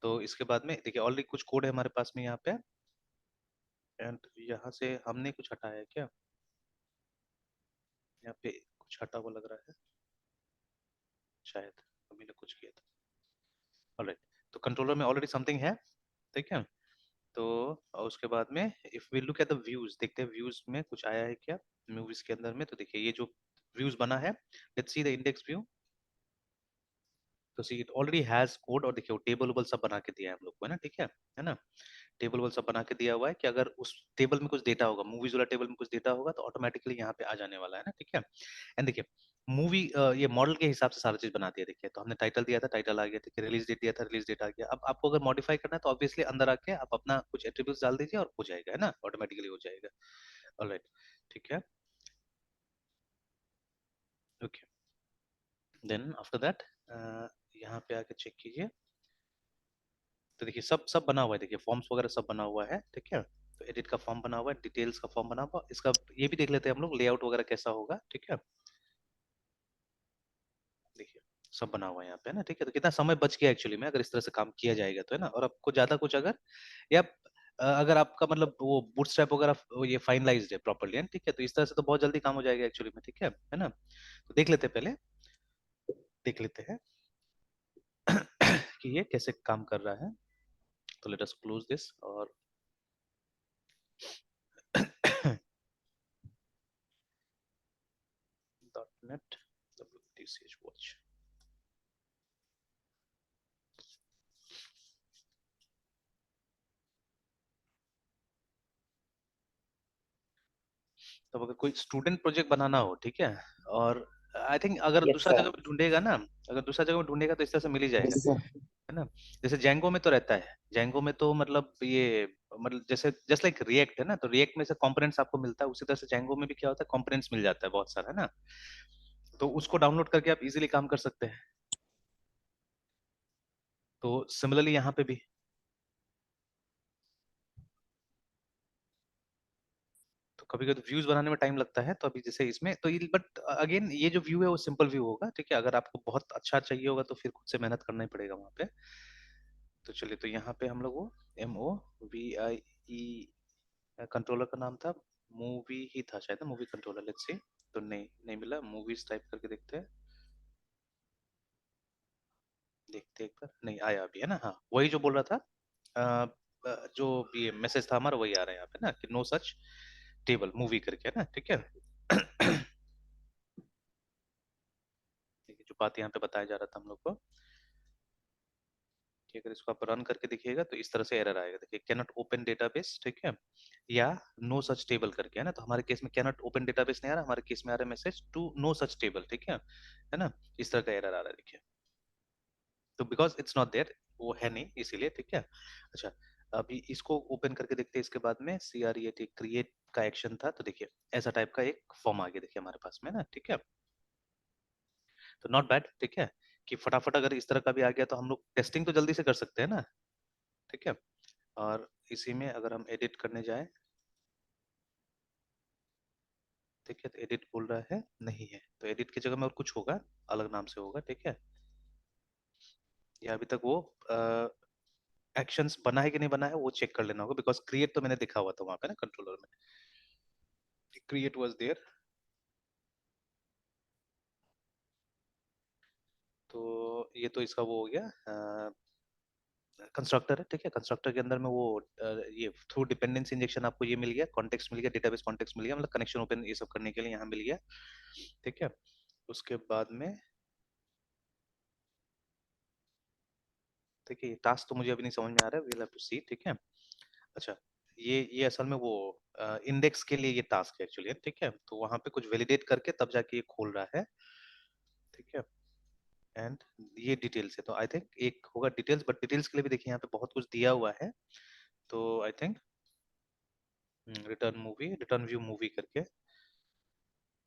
तो इसके बाद में देखिए ऑलरेडी कुछ कोड है हमारे पास में यहाँ पे। एंड यहाँ से हमने कुछ हटाया है क्या, यहाँ पे कुछ हटा हुआ लग रहा है शायद, अभी ने कुछ किया था। ऑलराइट, तो कंट्रोलर में ऑलरेडी समथिंग है, ठीक है। तो और उसके बाद में if we look at the views, देखते हैं व्यूज में कुछ आया है क्या मूवीज के अंदर में। तो देखिए ये जो व्यूज बना है, let's see the index view. तो see it already has code, और देखिए वो टेबल वेबल सब बना के दिया है हम लोग को, है ना, ठीक है ना। टेबल वोल सब बना के दिया हुआ है कि अगर उस टेबल में कुछ डेटा होगा, मूवीज वाला टेबल में कुछ डेटा होगा तो ऑटोमेटिकली यहाँ पे आ जाने वाला है ना, ठीक है। एंड देखिए मूवी ये मॉडल के हिसाब से सारा चीज बना दिया। देखिए तो हमने टाइटल दिया था, टाइटल आ गया, ठीक है, रिलीज डेट दिया था, रिलीज डेट आ गया। अब आपको अगर मॉडिफाई करना है तो ऑब्वियसली अंदर आके आप अपना कुछ एट्रीब्यूट्स डाल दीजिए और हो जाएगा, है ना, ऑटोमेटिकली हो जाएगा। ऑलराइट, ठीक है। ओके, देन आफ्टर दैट यहाँ पे आके चेक कीजिए। तो देखिए सब सब बना हुआ है, देखिए फॉर्म्स वगैरह सब बना हुआ है, ठीक है। तो एडिट का फॉर्म बना हुआ है, डिटेल्स का फॉर्म बना हुआ है। इसका ये भी देख लेते हैं हम लोग, लेआउट वगैरह कैसा होगा, ठीक है। देखिए सब बना हुआ है यहाँ पे, है ना, ठीक है। तो कितना समय बच गया एक्चुअली में अगर इस तरह से काम किया जाएगा तो, है ना। और आपको ज्यादा कुछ अगर या अगर आपका मतलब वो बूटस्ट्रैप वगैरह ये फाइनलाइज्ड है प्रॉपर्ली, है, ठीक है, तो इस तरह से तो बहुत जल्दी काम हो जाएगा एक्चुअली में, ठीक है ना। तो देख लेते हैं पहले, देख लेते हैं कि ये कैसे काम कर रहा है। तो लेट अस क्लोज दिस और .NET WTCH watch। तो अगर कोई स्टूडेंट प्रोजेक्ट बनाना हो, ठीक है, और आई थिंक अगर यस दूसरा सर। जगह पे ढूंढेगा ना, अगर दूसरा जगह में ढूंढेगा तो इस तरह से मिल ही जाएगा, यस सर। है ना। जैसे जेंगो में तो रहता है, जेंगो में तो मतलब ये मतलब जैसे जस्ट लाइक रिएक्ट है ना, तो रिएक्ट में से कंपोनेंट्स आपको मिलता है, उसी तरह से जेंगो में भी क्या होता है, कंपोनेंट्स मिल जाता है बहुत सारा, है ना। तो उसको डाउनलोड करके आप इजीली काम कर सकते हैं। तो सिमिलरली यहाँ पे भी तो कभी कभी व्यूज बनाने में टाइम लगता है, तो अभी जैसे इसमें तो बट अगेन ये जो व्यू है वो सिंपल व्यू होगा, ठीक है। अगर आपको बहुत अच्छा चाहिए होगा तो फिर खुद से मेहनत करना ही पड़ेगा वहां पे। तो चलिए, तो यहाँ पे हम लोग वो MOVIE कंट्रोलर का नाम था, मूवी ही था शायद, मूवी कंट्रोलर, लेट्स सी। तो नहीं नहीं मिला, मूवीज टाइप करके देखते हैं, देखते हैं एक बार, नहीं आया अभी, है ना। हाँ वही जो बोल रहा था, जो ये मैसेज था हमारा वही आ रहा है यहाँ पे ना, कि नो सच टेबल मूवी करके, है ना, ठीक है। देखिए जो बात यहाँ पे बताया जा रहा था हम लोग को, कि अगर इसको आप रन करके देखिएगा तो इस तरह से एरर आएगा, देखिए कैनॉट ओपन डेटाबेस, ठीक है, या नो सच टेबल करके, है ना। तो हमारे केस में कैनॉट ओपन डेटाबेस नहीं आ रहा, हमारे केस में आ रहा है message to no such table, ठीक है ना। इस तरह का एरर आ रहा है, देखिए। तो बिकॉज इट्स नॉट देयर, वो है नहीं इसीलिए, ठीक है। अच्छा, अभी इसको ओपन करके देखते हैं, इसके बाद में CREAT क्रिएट का एक्शन था, तो देखिए ऐसा टाइप का एक फॉर्म आ गया देखिए हमारे पास में ना, ठीक है। तो नॉट बैड, ठीक है, कि फटाफट अगर इस तरह का भी आ गया तो हम लोग टेस्टिंग तो जल्दी से कर सकते हैं ना, ठीक है। और इसी में अगर हम एडिट करने जाए, ठीक है, तो एडिट बोल रहा है नहीं है, तो एडिट की जगह में और कुछ होगा, अलग नाम से होगा, ठीक है। या अभी तक वो एक्शंस बना है कि नहीं बना है वो चेक कर लेना होगा, बिकॉज क्रिएट तो मैंने देखा हुआ था वहां पे ना कंट्रोलर में, क्रिएट वाज देयर। तो ये तो इसका वो हो गया कंस्ट्रक्टर है, ठीक है। कंस्ट्रक्टर के अंदर में वो ये थ्रू डिपेंडेंसी इंजेक्शन आपको ये मिल गया, कॉन्टेक्स्ट मिल गया, डेटाबेस कॉन्टेक्स्ट मिल गया, मतलब कनेक्शन ओपन ये सब करने के लिए यहाँ मिल गया, ठीक है। उसके बाद में देखिए टास्क तो मुझे अभी नहीं समझ में आ रहा है, वील हैव टू सी, ठीक है। अच्छा, ये असल में वो इंडेक्स के लिए ये टास्क है एक्चुअली, ठीक है। तो वहां पे कुछ वैलिडेट करके तब जाके ये खोल रहा है, ठीक है। एंड ये डिटेल्स है, तो आई थिंक एक होगा डिटेल्स, बट डिटेल्स के लिए भी देखिए यहाँ पे बहुत कुछ दिया हुआ है। तो I think return view movie करके,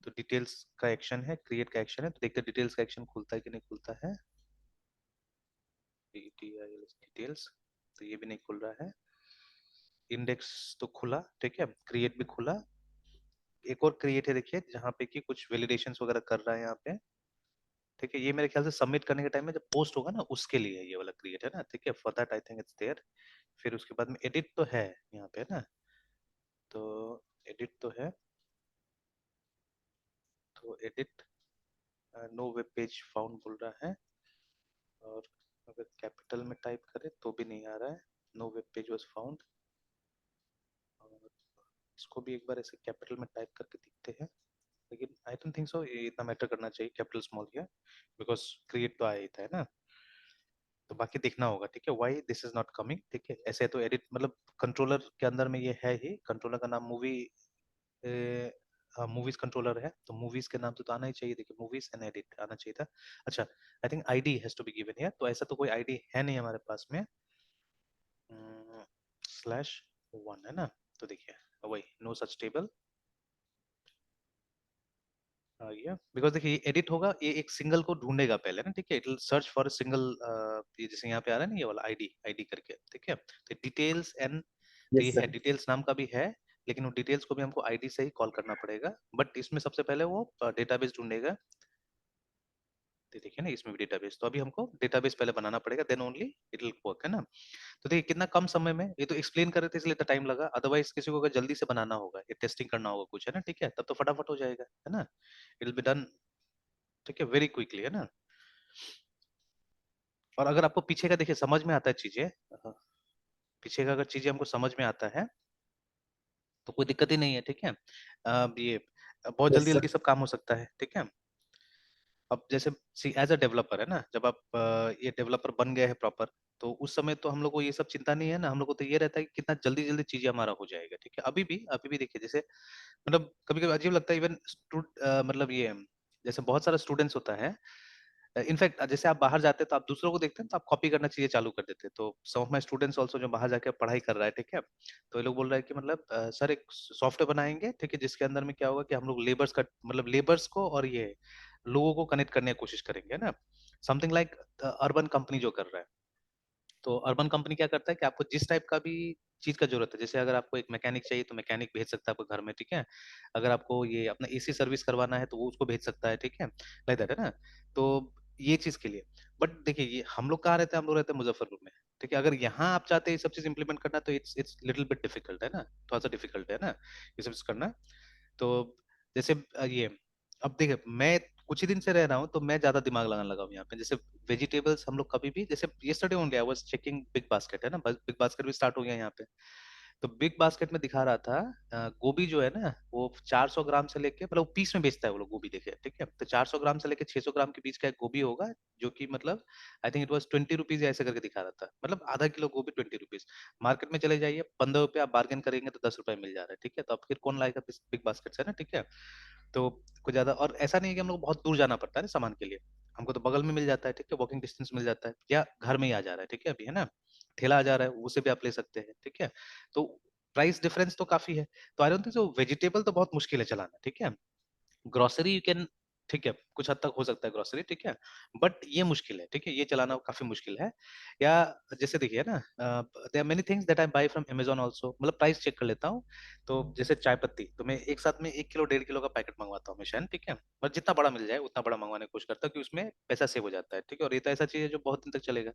तो डिटेल्स का एक्शन है, क्रिएट का एक्शन है, तो देखते हैं डिटेल्स का एक्शन खुलता है कि नहीं खुलता है। डिटेल्स, तो ये भी नहीं खुल रहा है। इंडेक्स तो खुला, ठीक है, क्रिएट भी खुला। एक और क्रिएट है देखिए, जहाँ पे कि कुछ वैलिडेशंस वगैरह कर रहा है यहाँ पे, ठीक है। ये मेरे ख्याल से सबमिट करने के टाइम में जब पोस्ट होगा ना उसके लिए है ये वाला क्रिएट, है ना, ठीक है। For that I think it's there. फिर उसके बाद में एडिट तो है यहाँ पे, है ना। तो एडिट तो है, तो edit know web page found बोल रहा है। और अगर कैपिटल में टाइप करें तो भी नहीं आ रहा है, know web page was found. और इसको भी एक बार ऐसे कैपिटल में टाइप करके देखते हैं, लेकिन आई डोंट थिंक सो ये इतना मैटर करना चाहिए कैपिटल स्मॉल किया, बिकॉज क्रिएट तो आया ही था, है ना। तो बाकी देखना होगा, ठीक है, why this is not coming, ठीक है। ऐसे तो एडिट मतलब कंट्रोलर के अंदर में ये है ही, कंट्रोलर का नाम मूवी, मूवीज कंट्रोलर है, तो मूवीज के नाम से तो आना ही चाहिए, देखिए मूवीज एंड एडिट आना चाहिए था। अच्छा, I think ID has to be given here, तो ऐसा तो कोई आईडी है नहीं हमारे पास में, /1 है ना, तो देखिए वही नो सच टेबल, ये बिकॉज देखिए एडिट होगा, ये एक सिंगल को ढूंढेगा पहले ना, ठीक है, it will search for single, ये जैसे यहाँ पे आ रहा है ना ये वाला आईडी आईडी करके, ठीक है, तो डिटेल्स एंड, तो ये यस है सर। डिटेल्स नाम का भी है, लेकिन वो डिटेल्स को भी हमको आईडी से ही कॉल करना पड़ेगा, बट इसमें सबसे पहले वो डेटाबेस ढूंढेगा, तो देखिए ना इसमें भी डेटाबेस, तो अभी हमको डेटाबेस पहले बनाना पड़ेगा, then only it will work, है ना। तो देखिए कितना कम समय में, ये तो एक्सप्लेन कर रहे थे इसलिए तो टाइम लगा, अदरवाइज किसी को अगर जल्दी से बनाना होगा, ये टेस्टिंग करना होगा कुछ, है ना, ठीक है, तब तो फटाफट हो जाएगा, है ना, इट विल बी डन, ठीक है, वेरी क्विकली, है ना। और अगर आपको पीछे का देखिए समझ में आता है चीजें, पीछे का अगर चीजें हमको समझ में आता है तो कोई दिक्कत ही नहीं है, ठीक है, ये बहुत यस जल्दी जल्दी सर। सब काम हो सकता है, ठीक है। अब जैसे सी एज अ डेवलपर है ना, जब आप ये डेवलपर बन गए हैं प्रॉपर, तो उस समय तो हम लोग को ये सब चिंता नहीं है ना, हम लोग को तो ये रहता है कि कितना जल्दी जल्दी चीजें हमारा हो जाएगा, ठीक है, अभी भी देखिए जैसे, मतलब कभी कभी अजीब लगता है इवन मतलब ये जैसे बहुत सारा स्टूडेंट्स होता है, इनफैक्ट जैसे आप बाहर जाते हैं तो आप दूसरों को देखते हैं तो आप कॉपी करना चीजें चालू कर देते हैं, तो सम ऑफ माय स्टूडेंट्स आल्सो जो बाहर जाके पढ़ाई कर रहा है, ठीक है, तो ये लोग बोल रहे हैं कि मतलब सर एक सॉफ्टवेयर बनाएंगे, ठीक है, जिसके अंदर में क्या होगा कि हम लोग लेबर्स का मतलब लेबर्स को और ये लोगों को कनेक्ट करने की कोशिश करेंगे, है ना, समथिंग लाइक अर्बन कंपनी जो कर रहा है, तो अर्बन कंपनी क्या करता है कि आपको जिस टाइप का भी चीज का जरूरत है, जैसे अगर आपको एक मैकेनिक चाहिए तो मैकेनिक भेज सकता है आपको घर में, ठीक है, अगर आपको ये अपना एसी सर्विस करवाना है तो वो उसको भेज सकता है, ठीक है, लाइक दैट, है ना, तो ये चीज के लिए। बट देखिए ये हम लोग कहाँ रहते हैं, हम लोग रहते हैं मुजफ्फरपुर में, ठीक है, अगर यहाँ आप चाहते हैं ये सब चीज इंप्लीमेंट करना तो इट्स लिटिल बिट डिफिकल्ट, है ना, थोड़ा सा डिफिकल्ट है ना ये सब चीज करना। तो जैसे ये अब देखिए मैं कुछ ही दिन से रह रहा हूँ तो मैं ज्यादा दिमाग लगाने लगा हूँ यहाँ पे, जैसे वेजिटेबल्स हम लोग कभी भी, जैसे yesterday only I was checking big basket, है ना, बिग बास्केट भी स्टार्ट हो गया यहाँ पे, तो बिग बास्केट में दिखा रहा था गोभी जो है ना वो 400 ग्राम से लेके, मतलब पीस में बेचता है वो लोग गोभी, देखिए, ठीक है, तो 400 ग्राम से लेके 600 ग्राम के बीच का एक गोभी होगा, जो कि मतलब I think it was 20 rupees ऐसे करके दिखा रहा था, मतलब आधा किलो गोभी 20 रुपीज। मार्केट में चले जाइए 15 रुपये, आप बार्गेन करेंगे तो 10 रुपए मिल जा रहा है, ठीक है, तो अब फिर कौन लाएगा बिग बास्केट से, है ना, ठीक है, तो कुछ ज्यादा, और ऐसा नहीं है कि हम लोग बहुत दूर जाना पड़ता है ना सामान के लिए, हमको तो बगल में मिल जाता है, ठीक है, वॉकिंग डिस्टेंस मिल जाता है, या घर में ही आ जा रहा है, ठीक है, अभी, है ना, ठेला आ जा रहा है उसे भी आप ले सकते हैं, ठीक है, तो प्राइस डिफरेंस तो काफी है, तो I don't think so, vegetable तो बहुत मुश्किल है चलाना, ठीक है, ग्रोसरी यू कैन, ठीक है, कुछ हद तक हो सकता है ग्रोसरी, ठीक है, बट ये मुश्किल है, ठीक है, ये चलाना काफी मुश्किल है। या जैसे देखिए ना, there are many things that I buy from Amazon also, मतलब प्राइस चेक कर लेता हूँ, तो जैसे चाय पत्ती तो मैं एक साथ में 1 किलो 1.5 किलो का पैकेट मंगवाता हूँ हमेशा, ठीक है, और जितना बड़ा मिल जाए उतना बड़ा मंगवाने की कोशिश करता हूँ कि उसमें पैसा सेव हो जाता है, ठीक है, और ये तो ऐसा चीज है जो बहुत दिन तक चलेगा।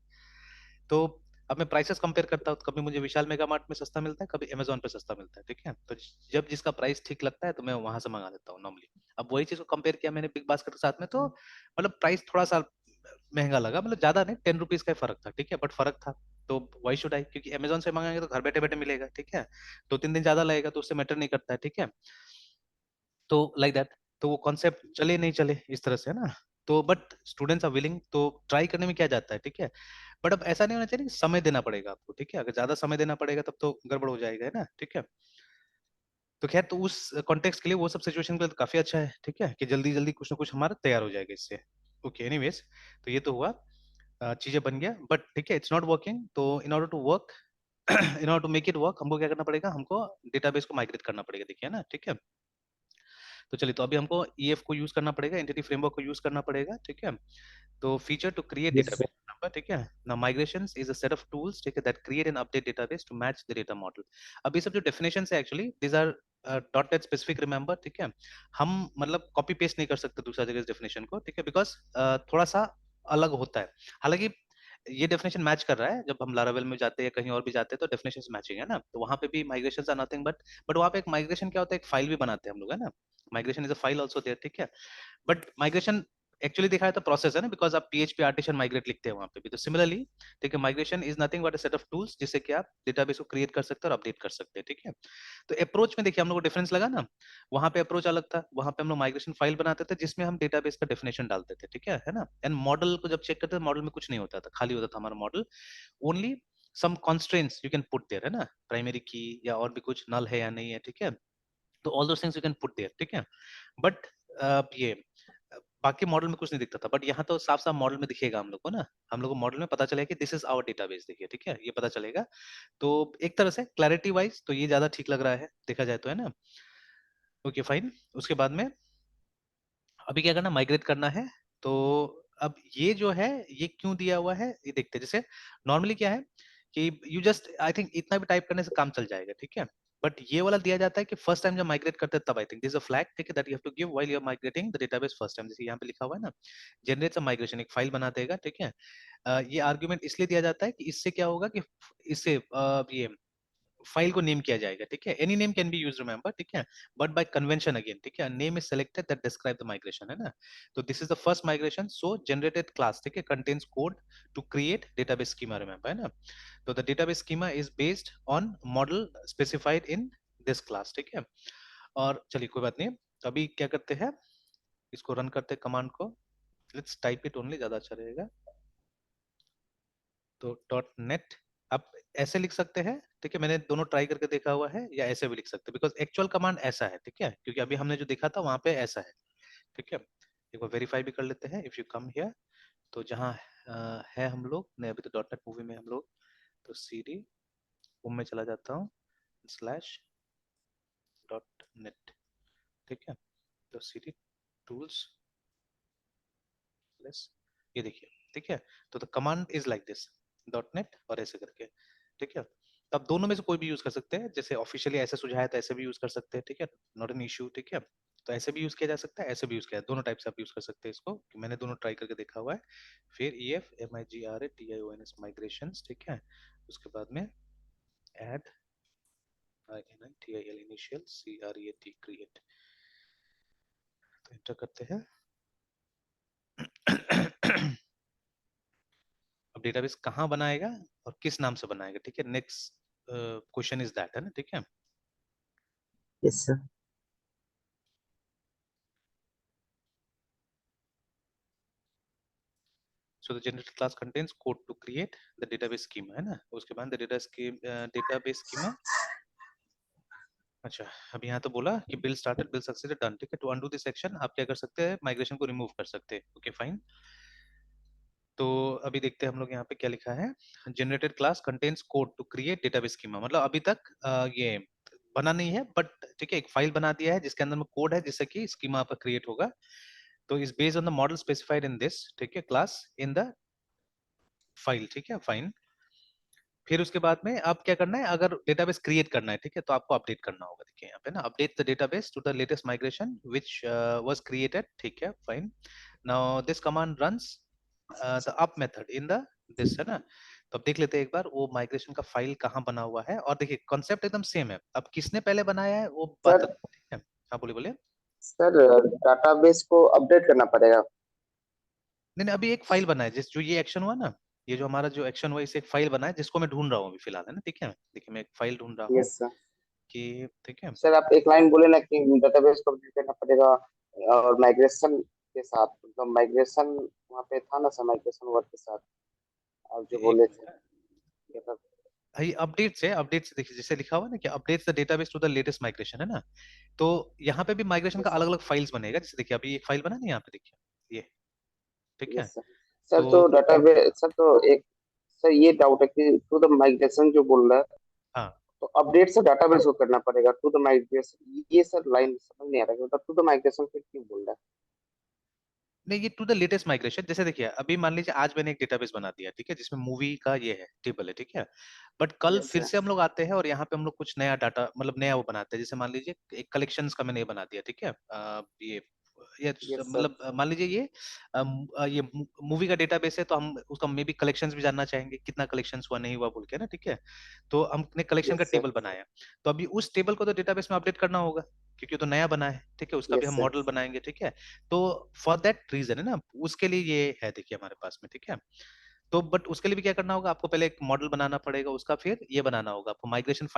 तो अब मैं प्राइसेस कंपेयर करता हूँ, तो कभी मुझे विशाल मेगा मार्ट में सस्ता मिलता है, कभी अमेजोन पे सस्ता मिलता है, ठीक है, तो जब जिसका प्राइस ठीक लगता है तो मैं वहां से मंगा लेता हूँ नॉर्मली। अब वही चीज को कंपेयर किया मैंने बिग बास्केट के साथ में, तो मतलब प्राइस थोड़ा सा महंगा लगा, मतलब ज्यादा नहीं, 10 रुपीज का ही फर्क था, ठीक है, बट फर्क था, तो वाई शुड आई, क्योंकि अमेजोन से मंगाएंगे तो घर बैठे बैठे मिलेगा, ठीक है, 2-3 दिन ज्यादा लगेगा तो उससे मैटर नहीं करता है, ठीक है, तो लाइक दैट, तो वो कॉन्सेप्ट चले नहीं चले इस तरह से, है ना, तो बट स्टूडेंट्स आर विलिंग, तो ट्राई करने में क्या जाता है, ठीक है, बट अब ऐसा नहीं होना चाहिए कि समय देना पड़ेगा आपको, ठीक है, अगर ज्यादा समय देना पड़ेगा तब तो गड़बड़ हो जाएगा, है ना, ठीक है, तो खैर, तो उस कॉन्टेक्स्ट के लिए वो सब सिचुएशन के लिए तो काफी अच्छा है, ठीक है, कि जल्दी जल्दी कुछ ना कुछ हमारा तैयार हो जाएगा इससे। ओके, एनीवेज, तो ये तो हुआ, चीजें बन गया, बट ठीक है इट्स नॉट वर्किंग, तो in order to work in order to make it work हमको क्या करना पड़ेगा, हमको डेटाबेस को माइग्रेट करना पड़ेगा, देखिए ना, ठीक है, तो चलिए, तो अभी हमको ईएफ को यूज करना पड़ेगा, एंटिटी फ्रेमवर्क को यूज करना पड़ेगा, ठीक है, तो feature to create yes database sir. Number, ठीक है ना, migrations is a set of tools, ठीक है, that create and update database to match the data model. अब ये सब जो डेफिनेशन है actually these are dot net specific, remember, ठीक है, हम मतलब कॉपी पेस्ट नहीं कर सकते दूसरा जगह इस डेफिनेशन को, ठीक है, बिकॉज थोड़ा सा अलग होता है, हालांकि ये डेफिनेशन मैच कर रहा है, जब हम लारावेल में जाते हैं या कहीं और भी जाते हैं तो डेफिनेशन मैचिंग है ना, तो वहां पे भी माइग्रेशन आर नथिंग बट वहां पे एक माइग्रेशन क्या होता है, एक फाइल भी बनाते हैं हम लोग, है ना, migration is a file also there, ठीक है, बट माइग्रेशन एक्चुअली दिखाया तो प्रोसेस है ना, बिकॉज आप PHP आर्टिशन माइग्रेट लिखते हैं वहां पे भी, तो सिमिलरली ठीक है, migration is nothing but a set of tools जिससे कि आप डेटाबेस को क्रिएट कर सकते हैं और अपडेट कर सकते हैं, ठीक है। तो अप्रोच में देखिए हम लोग को डिफरेंस लगा ना, वहां पे अप्रोच अलग था, वहां पे हम लोग माइग्रेशन फाइल बनाते थे जिसमें हम डेटाबेस का डेफिनेशन डालते थे, ठीक है ना। एंड मॉडल को जब चेक करते थे, मॉडल में कुछ नहीं होता था, खाली होता था हमारा model, only some constraints you can put there, है ना, प्राइमरी की या और भी कुछ नल है या नहीं है, ठीक है। तो all those things you can put there, ठीक है। बट ये बाकी मॉडल में कुछ नहीं दिखता था, बट यहाँ तो साफ साफ मॉडल में दिखेगा हम लोग को ना, हम लोग को मॉडल में पता चलेगा कि दिस इज आवर डेटाबेस, देखिए ठीक है, ये पता चलेगा। तो एक तरह से क्लैरिटी वाइज तो ये ज्यादा ठीक लग रहा है देखा जाए तो, है ना। ओके फाइन, उसके बाद में अभी क्या करना, माइग्रेट करना है। तो अब ये जो है ये क्यों दिया हुआ है ये देखते हैं। जैसे नॉर्मली क्या है कि यू जस्ट आई थिंक इतना भी टाइप करने से काम चल जाएगा, ठीक है। बट ये वाला दिया जाता है कि फर्स्ट टाइम जब माइग्रेट करते हैं तब I think this a flag, ठीक है, that you have to give while you are migrating the database first time. जैसे यहाँ पे लिखा हुआ है ना, जनरेट्स अ माइग्रेशन, एक फाइल बना देगा, ठीक है। ये आर्गुमेंट इसलिए दिया जाता है कि इससे क्या होगा कि इससे ये फाइल को नेम किया जाएगा, ठीक है। Any name can be use, remember, ठीक है, बट बाय कन्वेंशन अगेन, ठीक है, name is selected that describe the migration, है ना। तो this is the first migration, so generated class, ठीक है, contains code to create database schema, remember, है ना। तो the database schema is based on model specified in this class, ठीक है। और चलिए कोई बात नहीं, तो अभी क्या करते हैं, इसको रन करते हैं कमांड को, लेट्स टाइप इट ओनली, ज्यादा अच्छा रहेगा। तो डॉट नेट आप ऐसे लिख सकते हैं, ठीक है, मैंने दोनों ट्राई करके देखा हुआ है, या ऐसे भी लिख सकते हैं, बिकॉज एक्चुअल कमांड ऐसा है, ठीक है, क्योंकि अभी हमने जो देखा था वहां पे ऐसा है, ठीक है। एक बार वेरीफाई भी कर लेते हैं, इफ यू कम हियर, तो जहाँ है हम लोग नहीं, अभी तो डॉट नेट मूवी में हम लोग, तो CD होम में चला जाता हूँ, स्लैश डॉट नेट, ठीक है। तो CD टूल्स प्लस, ये देखिए, ठीक है। तो the command is like this, dot net और ऐसे करके, ठीक है। तो आप दोनों में से कोई भी यूज कर सकते हैं, जैसे ऑफिशियली ऐसे सुझाया तो ऐसे भी यूज कर सकते हैं, ठीक है, नॉट एन इशू, ठीक है। तो ऐसे भी यूज किया जा सकता है, ऐसे भी यूज किया, दोनों टाइप से आप यूज कर सकते हैं इसको, कि मैंने दोनों ट्राई करके देखा हुआ है। फिर EF MIGRATIONS माइग्रेशंस, ठीक है। उसके बाद में add INITIL initial CREAT create, तो एंटर करते हैं। अब डेटाबेस कहाँ बनाएगा और किस नाम से बनाएगा, ठीक है, नेक्स्ट क्वेश्चन इज दैट, है ना, ठीक है। Yes sir. So the generated class contains code to create the database schema, है ना। उसके बाद द डेटाबेस स्कीमा, अच्छा, अब यहाँ तो बोला कि बिल स्टार्टेड, बिल सक्सेसड, डन, ठीक है। टू अनडू दिस सेक्शन आप क्या कर सकते हैं, माइग्रेशन को रिमूव कर सकते हैं, ओके फाइन। तो अभी देखते हैं हम लोग यहाँ पे क्या लिखा है, generated class contains code to create database schema, मतलब अभी तक ये बना नहीं है, बट ठीक है, एक फाइल बना दिया है जिसके अंदर में कोड है जिससे कि स्कीमा आपका क्रिएट होगा। तो is based on the model specified in this, ठीक है, क्लास इन द फाइल, ठीक है फाइन। फिर उसके बाद में आप क्या करना है, अगर डेटाबेस क्रिएट करना है, ठीक है, तो आपको अपडेट करना होगा, देखिए यहाँ पे ना, update the database to the latest migration which was created, ठीक है fine. Now this command runs the up method in the this, है ना। तो अब देख लेते हैं एक बार वो माइग्रेशन का फाइल कहाँ बना हुआ है, और देखिए कॉन्सेप्ट एकदम सेम है, अब किसने पहले बनाया है वो बात, सर ठीक है। हाँ बोलिए बोलिए। सर डाटाबेस को अपडेट करना पड़ेगा। नहीं नहीं, अभी एक फाइल बना है, जिस जो ये एक्शन हुआ ना, ये जो हमारा जो एक्शन हुआ, इसे एक फाइल बना है जिसको मैं ढूंढ रहा हूँ अभी फिलहाल, है ना, ठीक है। देखिए मैं एक फाइल ढूंढ रहा हूँ यस सर। कि, ठीक है। सर आप एक लाइन बोले ना कि डेटाबेस को अपडेट करना पड़ेगा और माइग्रेशन के साथ, मतलब माइग्रेशन वहाँ पे था ना सर, माइग्रेशन वर्क के साथ आप जो एक बोले थे। मिनट, ये सब- भाई अपडेट से देखिए, जैसे लिखा हुआ है ना कि updates the database to the latest migration, है ना। तो यहाँ पे भी माइग्रेशन का यस सर। अलग अलग फाइल्स बनेगा, जैसे देखिए अभी एक फाइल बना ना यहाँ पे, देखिए ये, ठीक है। Yes sir. सर तो तो डेटाबेस सर तो एक, सर ये डाउट है कि टू द माइग्रेशन जो बोल रहा है, हाँ, तो अपडेट से डाटाबेस को करना पड़ेगा टू द माइग्रेशन, ये सर लाइन समझ नहीं आ रहा है, मतलब टू द माइग्रेशन फिर क्यों बोल रहा नहीं ये टू द लेटेस्ट माइग्रेशन, जैसे देखिए अभी मान लीजिए आज मैंने एक डेटाबेस बना दिया, ठीक है, जिसमें मूवी का ये है टेबल है, ठीक है। बट है। कल यस फिर सर। से हम लोग आते हैं और यहाँ पे हम लोग कुछ नया डाटा, मतलब नया वो बनाते हैं, जैसे मान लीजिए एक कलेक्शंस का मैंने ये बना दिया, ठीक है, ये ये यस सर। मतलब मान लीजिए ये मूवी का डेटाबेस है, तो हम उसका मे बी कलेक्शंस भी जानना चाहेंगे, कितना कलेक्शंस हुआ नहीं हुआ बोल के ना, ठीक है। तो हमने कलेक्शन का यस सर। टेबल बनाया, तो अभी उस टेबल को तो डेटाबेस में अपडेट करना होगा, क्योंकि वो तो नया बना है, ठीक है, उसका भी यस हम सर। मॉडल बनाएंगे, ठीक है। तो फॉर दैट रीजन है ना, उसके लिए ये है, देखिए हमारे पास में, ठीक है। तो बट उसके लिए भी क्या करना होगा, आपको पहले एक मॉडल बनाना पड़ेगा उसका, फिर ये बनाना होगा आपको माइग्रेशन